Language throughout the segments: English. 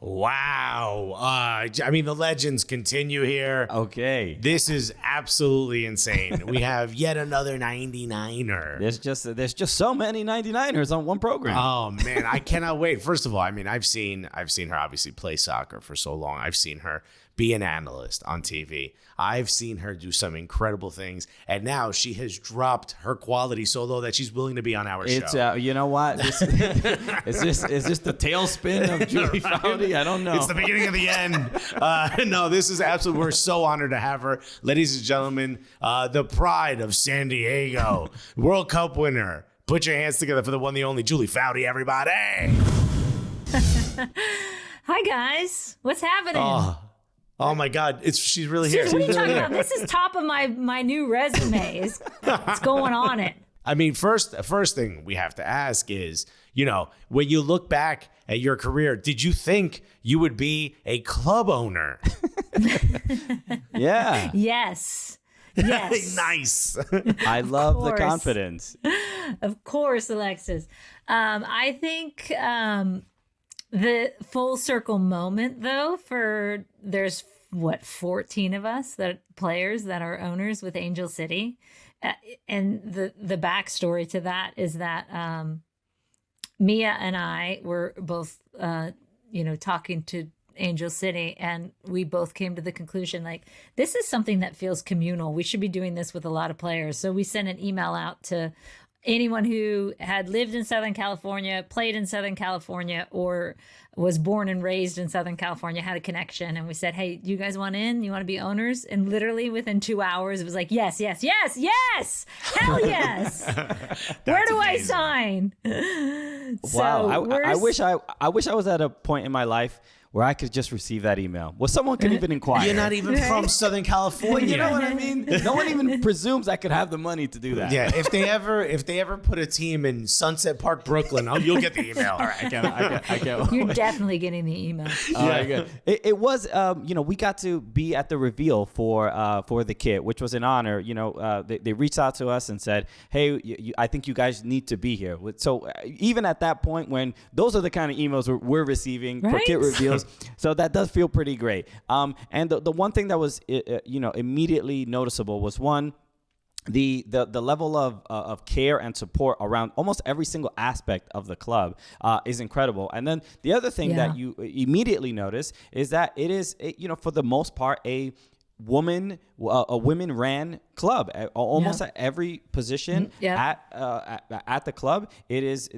Wow. I mean, the legends continue here. Okay. This is absolutely insane. We have yet another 99er. There's just so many 99ers on one program. Oh man, I cannot wait. First of all, I mean, I've seen her obviously play soccer for so long. I've seen her be an analyst on TV. I've seen her do some incredible things, and now she has dropped her quality so low that she's willing to be on our show. You know what? Is this the tailspin of Julie Foudy? I don't know. It's the beginning of the end. No, this is absolutely. We're so honored to have her, ladies and gentlemen. The pride of San Diego, World Cup winner. Put your hands together for the one, the only Julie Foudy, everybody. Hi guys, what's happening? Oh my God, she's really here. What are you talking about? This is top of my new resume. It's going on it. I mean, first thing we have to ask is, when you look back at your career, did you think you would be a club owner? Yeah. Yes. Nice. I love the confidence. Of course, Alexis. I think the full circle moment, though, there's 14 of us players that are owners with Angel City, and the backstory to that is that Mia and I were both talking to Angel City, and we both came to the conclusion, like, this is something that feels communal. We should be doing this with a lot of players. So we sent an email out to anyone who had lived in Southern California, played in Southern California, or was born and raised in Southern California, had a connection. And we said, hey, you guys want in? You want to be owners? And literally within 2 hours, it was like, yes. Hell yes. Where do I sign? Wow. I wish I was at a point in my life where I could just receive that email. Well, someone could even inquire. You're not even from Southern California. You know what I mean? No one even presumes I could have the money to do that. Yeah, if they ever put a team in Sunset Park, Brooklyn, you'll get the email. All right, I can't. You're definitely getting the email. Good. It was, we got to be at the reveal for the kit, which was an honor. They reached out to us and said, hey, I think you guys need to be here. So even at that point, when those are the kind of emails we're receiving for kit reveals, so that does feel pretty great. And the one thing that was immediately noticeable was, one, the level of care and support around almost every single aspect of the club is incredible. And then the other thing that you immediately notice is that it is for the most part a women-ran club. Almost at every position at the club, it is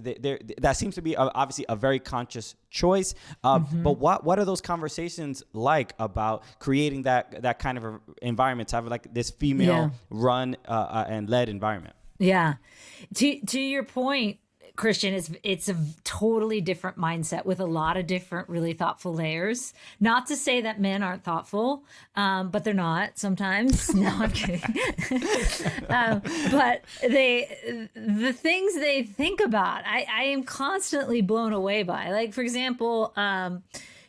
that seems to be obviously a very conscious choice. But what are those conversations like about creating that kind of environment to have like this female run and led environment? Yeah. To your point, Christian, it's a totally different mindset with a lot of different really thoughtful layers. Not to say that men aren't thoughtful, but they're not sometimes. No, I'm kidding. But the things they think about, I am constantly blown away by. Like, for example,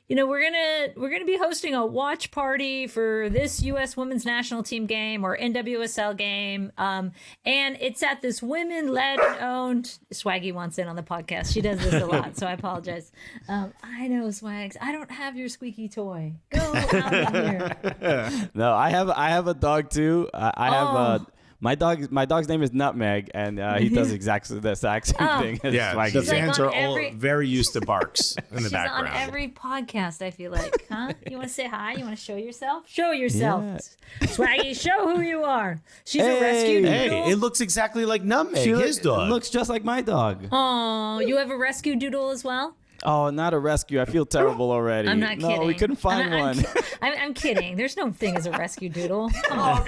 we're gonna be hosting a watch party for this U.S. Women's National Team game or NWSL game, and it's at this women-led and owned. Swaggy wants in on the podcast. She does this a lot, so I apologize. I know, Swags. I don't have your squeaky toy. Go out of here. No, I have a dog too. I have. My dog's name is Nutmeg, and he does exactly the exact same thing. Yeah, the fans are all very used to barks in the background. She's on every podcast, I feel like. Huh? You want to say hi? You want to show yourself? Show yourself. Yeah. Swaggy, show who you are. She's a rescue doodle. Hey, it looks exactly like Nutmeg, his dog. It looks just like my dog. Oh, you have a rescue doodle as well? Oh, not a rescue. I feel terrible already. I'm not kidding. No, we couldn't find one. I'm kidding. There's no thing as a rescue doodle. Oh.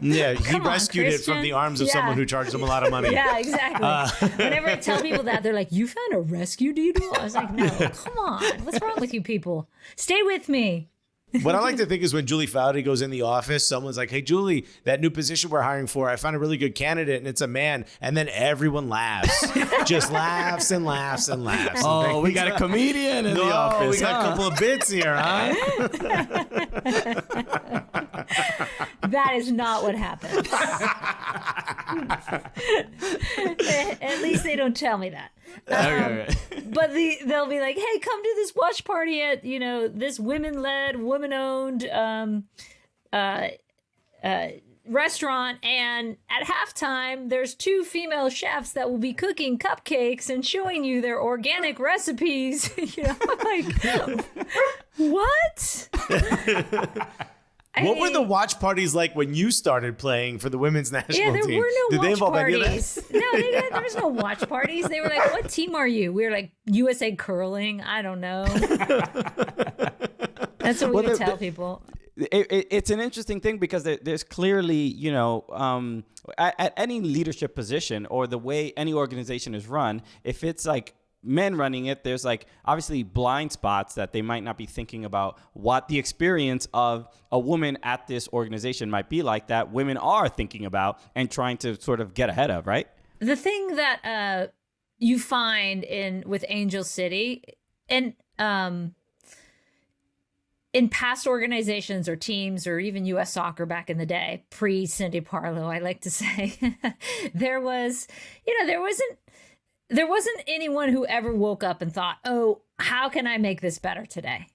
Yeah, he rescued it from the arms of someone who charged him a lot of money. Yeah, exactly. Whenever I tell people that, they're like, you found a rescue doodle? I was like, no, come on. What's wrong with you people? Stay with me. What I like to think is when Julie Foudy goes in the office, someone's like, hey, Julie, that new position we're hiring for, I found a really good candidate, and it's a man. And then everyone laughs. Just laughs and laughs and laughs. Oh, we got a comedian in the office. We got a couple of bits here, huh? That is not what happened. At least they don't tell me that. But they'll be like, hey, come to this watch party at, this women-led, woman-owned restaurant, and at halftime there's 2 female chefs that will be cooking cupcakes and showing you their organic recipes. I'm like, what? What were the watch parties like when you started playing for the women's national team? Yeah, there were no Did they watch involve any of parties. that? No, there was no watch parties. They were like, what team are you? We were like, USA Curling. I don't know. That's what we would tell people. It's an interesting thing because there's clearly, at any leadership position or the way any organization is run, if it's like men running it, there's like obviously blind spots that they might not be thinking about what the experience of a woman at this organization might be like that women are thinking about and trying to sort of get ahead of, right? The thing that you find with Angel City and in past organizations or teams or even U.S. Soccer back in the day, pre-Cindy Parlow, I like to say, there wasn't anyone who ever woke up and thought, oh, how can I make this better today?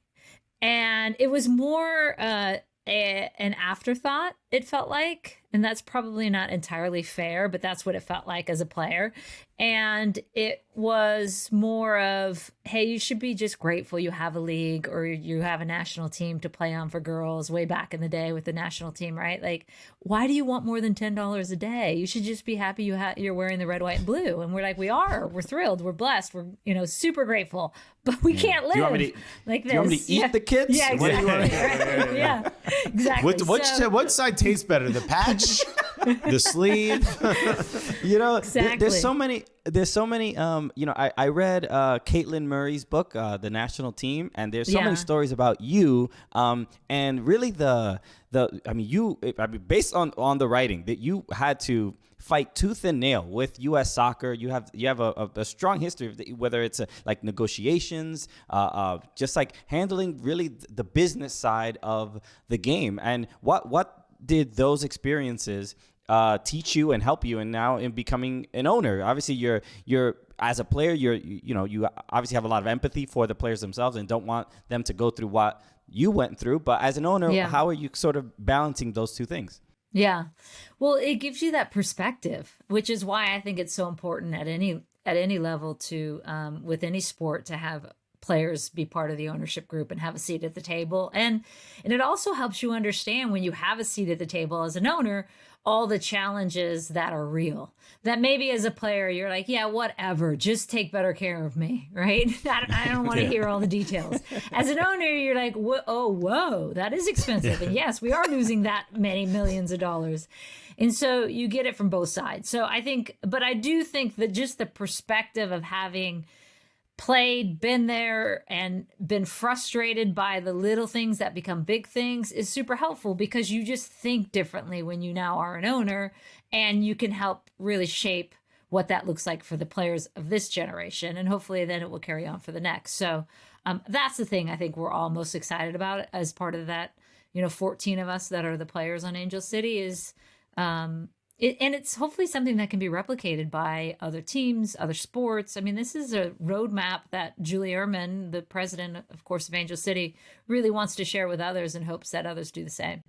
And it was more an afterthought, it felt like. And that's probably not entirely fair, but that's what it felt like as a player. And it was more of, hey, you should be just grateful you have a league or you have a national team to play on for girls way back in the day with the national team, right? Like, why do you want more than $10 a day? You should just be happy you're wearing the red, white, and blue. And we're like, we're thrilled. We're blessed. We're, super grateful, but we can't live like this. Do you want me to eat the kids? Yeah, exactly. Right? Yeah, exactly. What side tastes better, the patch, the sleeve? Exactly. There's so many. I read Caitlin Murray's book, The National Team, and there's so many stories about you. And really, based on the writing that you had to fight tooth and nail with U.S. Soccer. You have a strong history of whether it's like negotiations, just like handling really the business side of the game. And what did those experiences teach you and help you, and now in becoming an owner? Obviously, you're as a player, you obviously have a lot of empathy for the players themselves and don't want them to go through what you went through. But as an owner, how are you sort of balancing those two things? Yeah, well, it gives you that perspective, which is why I think it's so important at any level to with any sport to have players be part of the ownership group and have a seat at the table. And it also helps you understand when you have a seat at the table as an owner, all the challenges that are real, that maybe as a player, you're like, yeah, whatever, just take better care of me, right? I don't want to hear all the details. As an owner, you're like, whoa, that is expensive. And yes, we are losing that many millions of dollars. And so you get it from both sides. So I do think that just the perspective of having played, been there, and been frustrated by the little things that become big things is super helpful, because you just think differently when you now are an owner, and you can help really shape what that looks like for the players of this generation. And hopefully then it will carry on for the next. So that's the thing I think we're all most excited about as part of that, 14 of us that are the players on Angel City is, and it's hopefully something that can be replicated by other teams, other sports. I mean, this is a roadmap that Julie Ehrman, the president, of course, of Angel City, really wants to share with others and hopes that others do the same.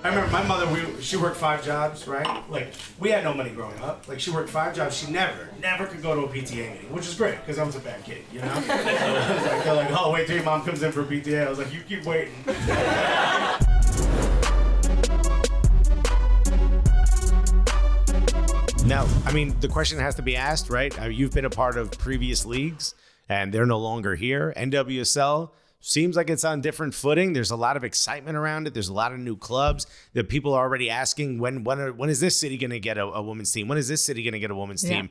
I remember my mother, she worked 5 jobs, right? Like, we had no money growing up. Like, she worked 5 jobs. She never could go to a PTA meeting, which is great, because I was a bad kid, I was like, they're like, oh, wait till your mom comes in for a PTA. I was like, you keep waiting. Now, I mean, the question has to be asked, right? You've been a part of previous leagues, and they're no longer here. NWSL seems like it's on different footing. There's a lot of excitement around it. There's a lot of new clubs that people are already asking, when is this city going to get a women's team? When is this city going to get a women's team?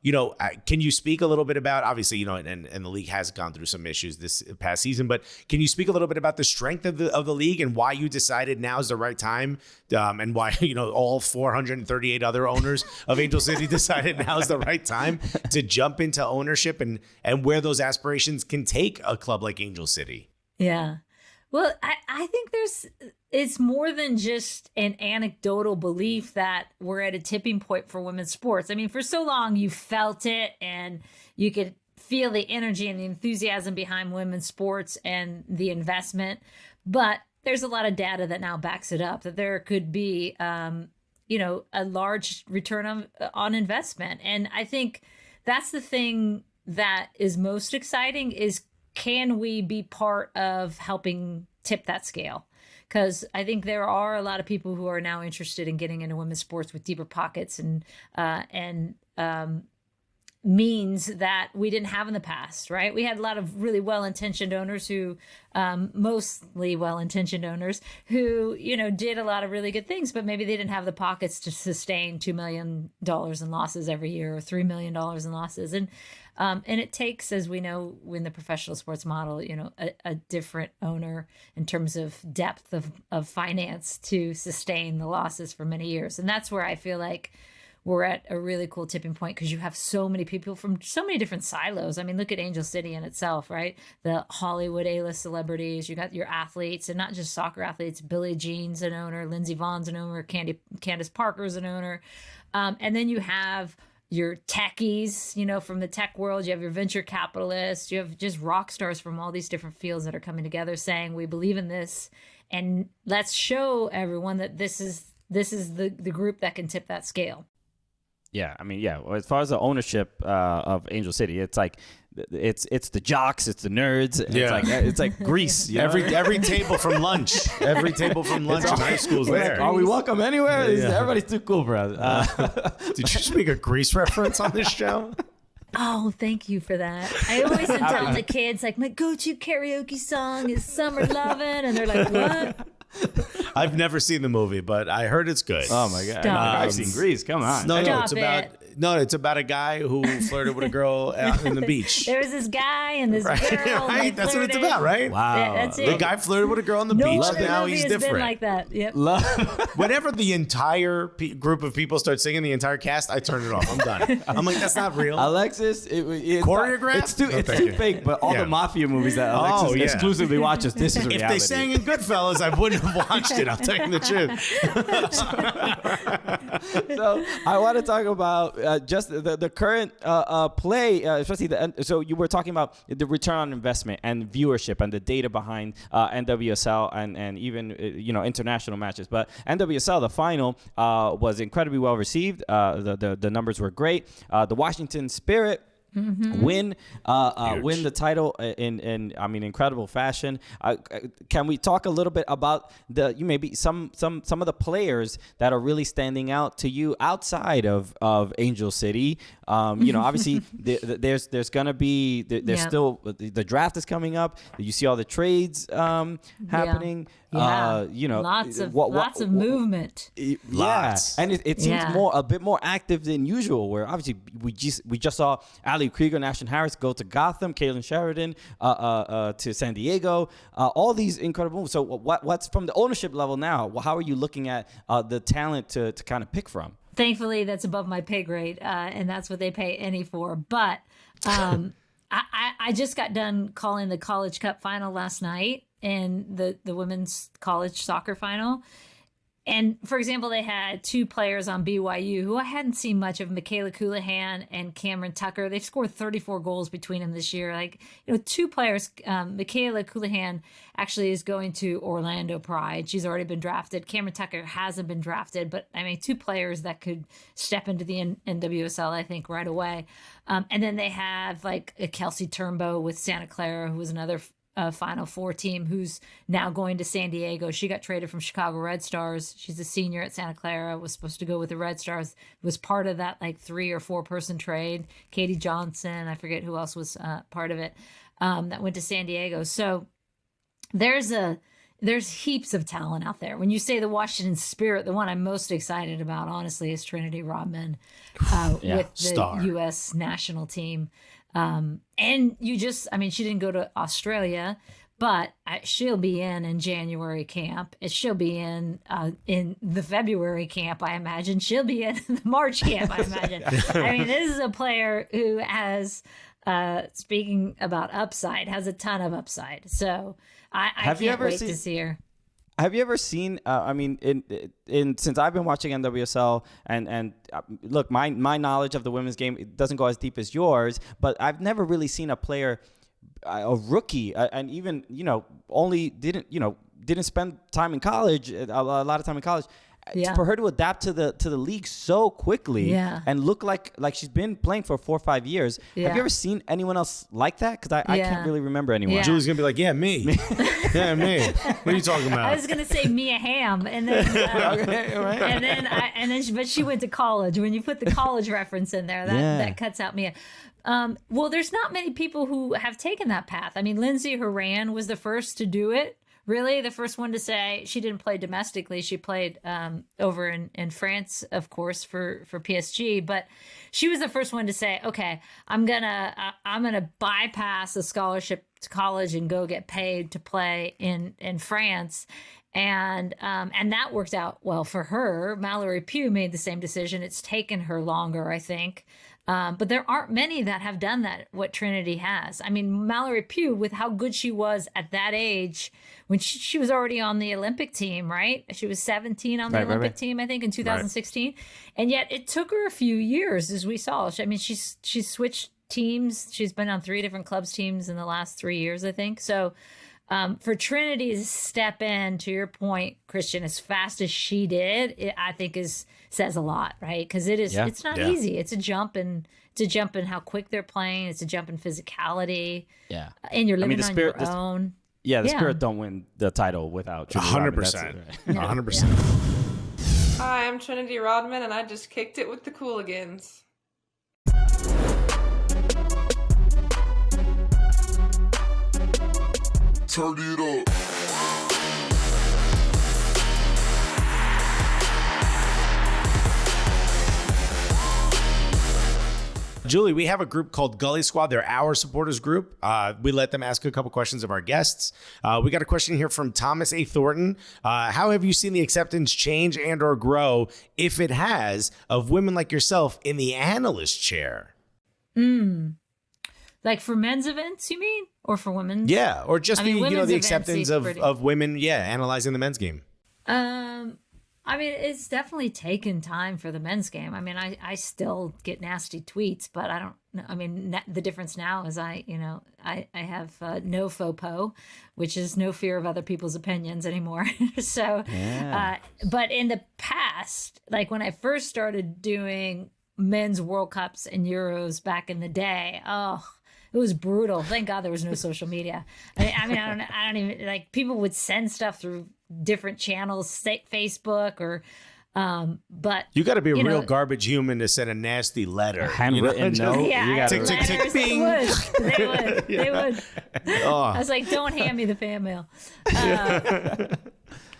Can you speak a little bit about, obviously, and the league has gone through some issues this past season, but can you speak a little bit about the strength of the league and why you decided now is the right time, and why, all 438 other owners of Angel City decided now is the right time to jump into ownership and where those aspirations can take a club like Angel City? Yeah. Well, I think it's more than just an anecdotal belief that we're at a tipping point for women's sports. I mean, for so long you felt it and you could feel the energy and the enthusiasm behind women's sports and the investment. But there's a lot of data that now backs it up, that there could be, a large return on investment. And I think that's the thing that is most exciting is, can we be part of helping tip that scale? Because I think there are a lot of people who are now interested in getting into women's sports with deeper pockets and means that we didn't have in the past, right? We had a lot of really well-intentioned owners who, mostly well-intentioned owners who, did a lot of really good things, but maybe they didn't have the pockets to sustain $2 million in losses every year or $3 million in losses. And it takes, as we know, in the professional sports model, a different owner in terms of depth of finance to sustain the losses for many years. And that's where I feel like we're at a really cool tipping point, because you have so many people from so many different silos. I mean, look at Angel City in itself, right? The Hollywood A-list celebrities, you got your athletes, and not just soccer athletes. Billie Jean's an owner, Lindsey Vohn's an owner, Candace Parker's an owner. And then you have your techies, from the tech world. You have your venture capitalists. You have just rock stars from all these different fields that are coming together saying, we believe in this, and let's show everyone that this is the group that can tip that scale. Yeah, I mean, yeah. Well, as far as the ownership of Angel City, it's like it's the jocks, it's the nerds. Yeah. It's like Greece. Every table from lunch, every table from lunch in high school is there. Like, are we welcome anywhere? Yeah. Everybody's too cool for us. Did you just make a Grease reference on this show? Oh, thank you for that. I always tell the kids, like, my go-to karaoke song is Summer Lovin', and they're like, what? I've never seen the movie, but I heard it's good. Oh my god! Stop. I've seen Grease. Come on. No, Stop it's about a guy who flirted with a girl out in the beach. There was this guy and this girl. Right? That's what it's about, right? Wow. Yeah, that's it. The guy flirted with a girl on the No beach, other and now movie he's has different. been like that. Yep. Whenever the entire group of people start singing, the entire cast, I turn it off. I'm done. I'm like, that's not real. Alexis, it's Choreographed? It's too fake. But all the mafia movies that Alexis exclusively watches, this is reality. If they sang in Goodfellas, I wouldn't have watched it. I'll tell you the truth. So I want to talk about just the current play, especially so you were talking about the return on investment and viewership and the data behind NWSL and even international matches. But NWSL, the final was incredibly well received. The numbers were great. The Washington Spirit win the title in incredible fashion. Can we talk a little bit about maybe some of the players that are really standing out to you outside of Angel City? Obviously there's gonna be still the draft is coming up. You see all the trades happening. Yeah. Lots of movement. Lots. And it seems a bit more active than usual. Where obviously we just saw Ali Krieger, Nashon Harris go to Gotham, Kaylin Sheridan to San Diego. All these incredible moves. So what's from the ownership level now? How are you looking at the talent to kind of pick from? Thankfully, that's above my pay grade, and that's what they pay any for. But I just got done calling the College Cup final last night and the women's college soccer final. And for example, they had two players on BYU who I hadn't seen much of, Michaela Cooligans and Cameron Tucker. They've scored 34 goals between them this year. Two players. Michaela Cooligans actually is going to Orlando Pride. She's already been drafted. Cameron Tucker hasn't been drafted, but two players that could step into the NWSL, I think, right away. And then they have a Kelsey Turnbow with Santa Clara, who was another Final Four team who's now going to San Diego. She got traded from Chicago Red Stars. She's a senior at Santa Clara, was supposed to go with the Red Stars, was part of that 3 or 4 person trade. Katie Johnson, I forget who else was part of it, that went to San Diego. So there's there's heaps of talent out there. When you say the Washington Spirit, the one I'm most excited about, honestly, is Trinity Rodman with the Star. U.S. national team. And she didn't go to Australia, but she'll be in January camp. She'll be in the February camp, I imagine. She'll be in the March camp, I imagine. I mean, this is a player who has, speaking about upside, has a ton of upside. So I can't wait to see her. Have you ever seen? Since I've been watching NWSL, and look, my knowledge of the women's game, it doesn't go as deep as yours, but I've never really seen a player, a rookie, and even only didn't spend time in college, a lot of time in college. Yeah. For her to adapt to the league so quickly and look like she's been playing for 4 or 5 years. Yeah. Have you ever seen anyone else like that? Because I can't really remember anyone. Yeah. Julie's gonna be like, yeah, me. Yeah, me. What are you talking about? I was gonna say Mia Hamm, and then but she went to college. When you put the college reference in there, that cuts out Mia. Well, there's not many people who have taken that path. I mean, Lindsay Horan was the first to do it. Really, the first one to say she didn't play domestically. She played over in France, of course, for PSG. But she was the first one to say, "Okay, I'm gonna bypass a scholarship to college and go get paid to play in France." And that worked out well for her. Mallory Pugh made the same decision. It's taken her longer, I think. But there aren't many that have done that, what Trinity has. I mean, Mallory Pugh, with how good she was at that age, when she was already on the Olympic team, right? She was 17 on the Olympic team, I think, in 2016. Right. And yet it took her a few years, as we saw. I mean, she's switched teams. She's been on 3 different clubs teams in the last 3 years, I think. So for Trinity to step in, to your point, Christian, as fast as she did, I think says a lot, right? Because it's not easy. It's a jump in how quick they're playing. It's a jump in physicality. Yeah, and you're living on your own. The Spirit don't win the title without 100%. 100%. Hi, I'm Trinity Rodman, and I just kicked it with the Cooligans. Turn it up. Julie, we have a group called Gully Squad. They're our supporters group. We let them ask a couple questions of our guests. We got a question here from Thomas A. Thornton. How have you seen the acceptance change and or grow, if it has, of women like yourself in the analyst chair? Like for men's events, you mean? Or for women's? Yeah, or just the acceptance of women, analyzing the men's game. I mean, it's definitely taken time for the men's game. I mean, I still get nasty tweets, but I don't know. I mean, the difference now is I have no faux pas, which is no fear of other people's opinions anymore. So, but in the past, like when I first started doing men's World Cups and Euros back in the day, it was brutal. Thank God there was no social media. I mean, I don't even like, people would send stuff through different channels, Facebook or, but you got to be a real garbage human to send a nasty letter, handwritten note. Yeah, tick, tick, tick, bing. They would. I was like, don't hand me the fan mail. But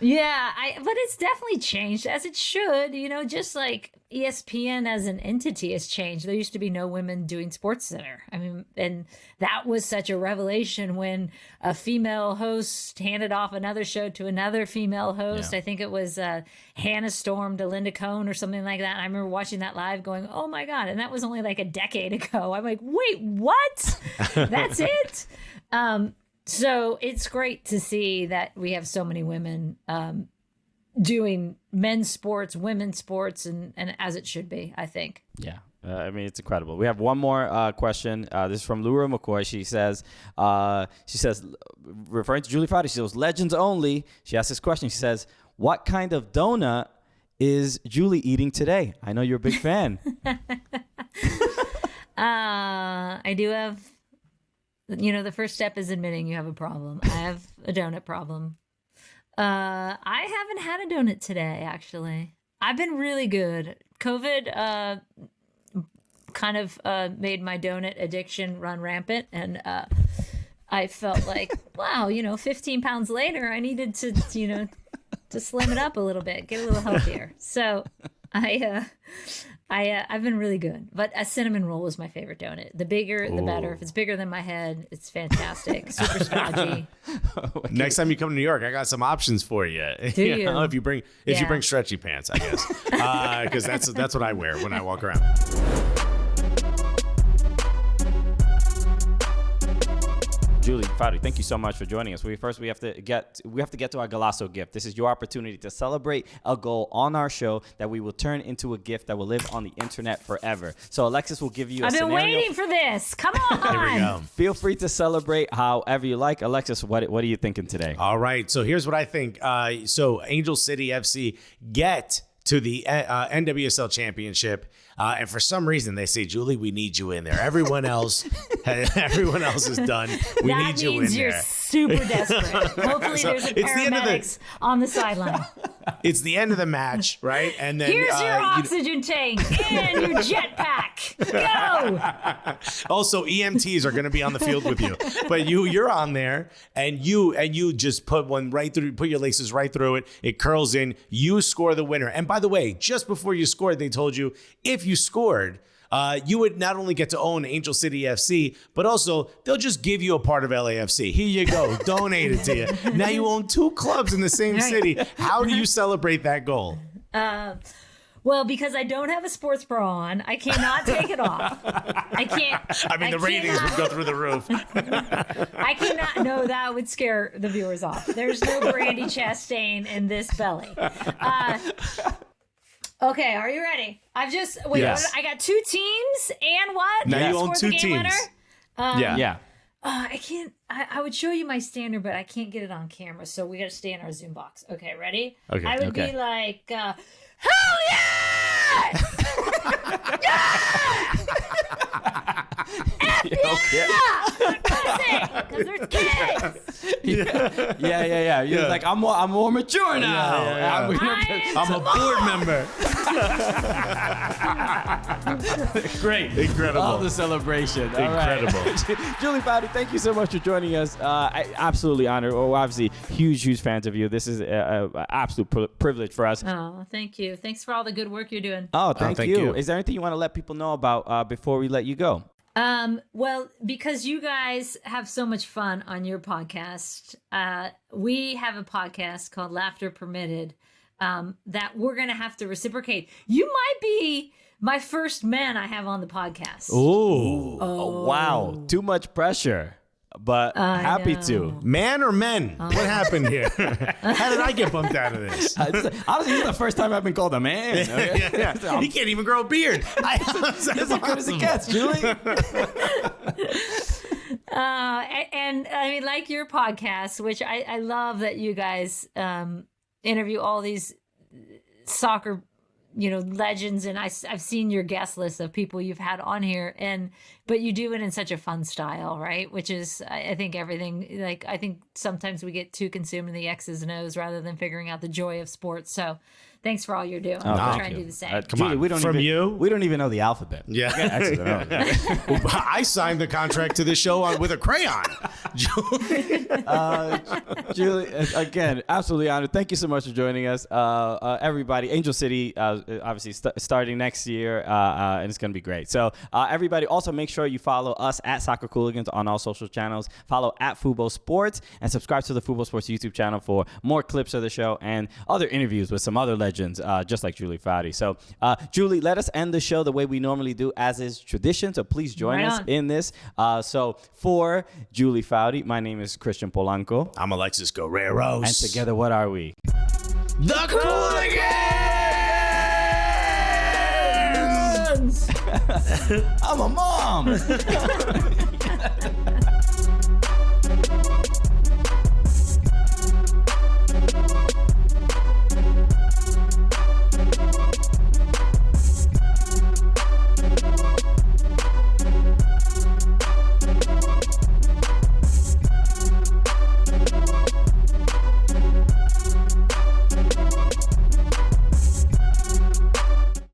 it's definitely changed, as it should. Just like ESPN as an entity has changed. There used to be no women doing SportsCenter. I mean, and that was such a revelation when a female host handed off another show to another female host. Yeah. I think it was Hannah Storm to Linda Cohn or something like that. And I remember watching that live going, oh my God. And that was only like a decade ago. I'm like, wait, what? That's it? So it's great to see that we have so many women doing men's sports, women's sports, and as it should be, I think. Yeah. I mean, it's incredible. We have one more question. This is from Laura McCoy. She says, referring to Julie Foudy, she says, legends only. She asked this question. She says, what kind of donut is Julie eating today? I know you're a big fan. I do have... the first step is admitting you have a problem. I have a donut problem. I haven't had a donut today, actually. I've been really good. COVID kind of made my donut addiction run rampant. And I felt like, wow, 15 pounds later, I needed to, to slim it up a little bit, get a little healthier. So I've been really good, but a cinnamon roll was my favorite donut. The bigger, the better. If it's bigger than my head, it's fantastic. Super stodgy. Next time you come to New York, I got some options for you. Do you? If you bring stretchy pants, I guess, because that's what I wear when I walk around. Julie, Foudy, thank you so much for joining us. We have to get to our Galasso gift. This is your opportunity to celebrate a goal on our show that we will turn into a gift that will live on the internet forever. So Alexis will give you a scenario. I've been waiting for this. Come on. Here we go. Feel free to celebrate however you like. Alexis, what are you thinking today? All right. So here's what I think. So Angel City FC get to the NWSL championship. And for some reason, they say, Julie, we need you in there. Everyone else is done. We need you in there. That means you're super desperate. Hopefully there's a paramedics on the sideline. It's the end of the match, right? And then here's your oxygen tank and your jetpack. Go! Also, EMTs are going to be on the field with you. But you're on there, and you just put one right through, put your laces right through it. It curls in. You score the winner. And by the way, just before you scored, they told you if you scored, you would not only get to own Angel City FC, but also they'll just give you a part of LAFC. Here you go. Donate it to you. Now you own two clubs in the same city. How do you celebrate that goal? Well, because I don't have a sports bra on, I cannot take it off. I can't. I mean, the ratings would go through the roof. I cannot. No, that would scare the viewers off. There's no Brandy Chastain in this belly. Okay, are you ready? Yes. I got two teams and what? Now you own two teams. Yeah. I can't. I would show you my standard, but I can't get it on camera, so we got to stay in our Zoom box. Okay, ready? Okay. I would be like, hell yeah! Because there's kids. Yeah. You're like, I'm more mature now. Yeah. I'm a board member. Great. Incredible. All the celebration. Incredible. All right. Julie Foudy, thank you so much for joining us. I absolutely honored. We're obviously huge fans of you. This is an absolute privilege for us. Oh, thank you. Thanks for all the good work you're doing. Oh, thank you. Is there anything you want to let people know about before we let you go? Well, because you guys have so much fun on your podcast, we have a podcast called Laughter Permitted that we're going to have to reciprocate. You might be my first man I have on the podcast. Ooh. Oh, wow. Too much pressure. But happy to. Man or men? What happened here? How did I get bumped out of this? Honestly, this is the first time I've been called a man. Yeah. He can't even grow a beard. That's as good as it gets, Julie. And I mean, like your podcast, which I love that you guys interview all these soccer legends, and I've seen your guest list of people you've had on here, but you do it in such a fun style, right? Which is, I think everything, I think sometimes we get too consumed in the X's and O's rather than figuring out the joy of sports. So thanks for all you're doing. I'll try and do the same. Come on, we don't even know the alphabet. Yeah. I signed the contract to this show with a crayon. Julie, again, absolutely honored. Thank you so much for joining us. Everybody, Angel City, obviously starting next year, and it's going to be great. So everybody, also make sure you follow us at Soccer Cooligans on all social channels. Follow at Fubo Sports and subscribe to the Fubo Sports YouTube channel for more clips of the show and other interviews with some other legends, just like Julie Foudy. So Julie, let us end the show the way we normally do, as is tradition. So please join us in this. So for Julie Foudy, my name is Christian Polanco. I'm Alexis Guerreros. And together, what are we? The Cooligans! I'm a mom.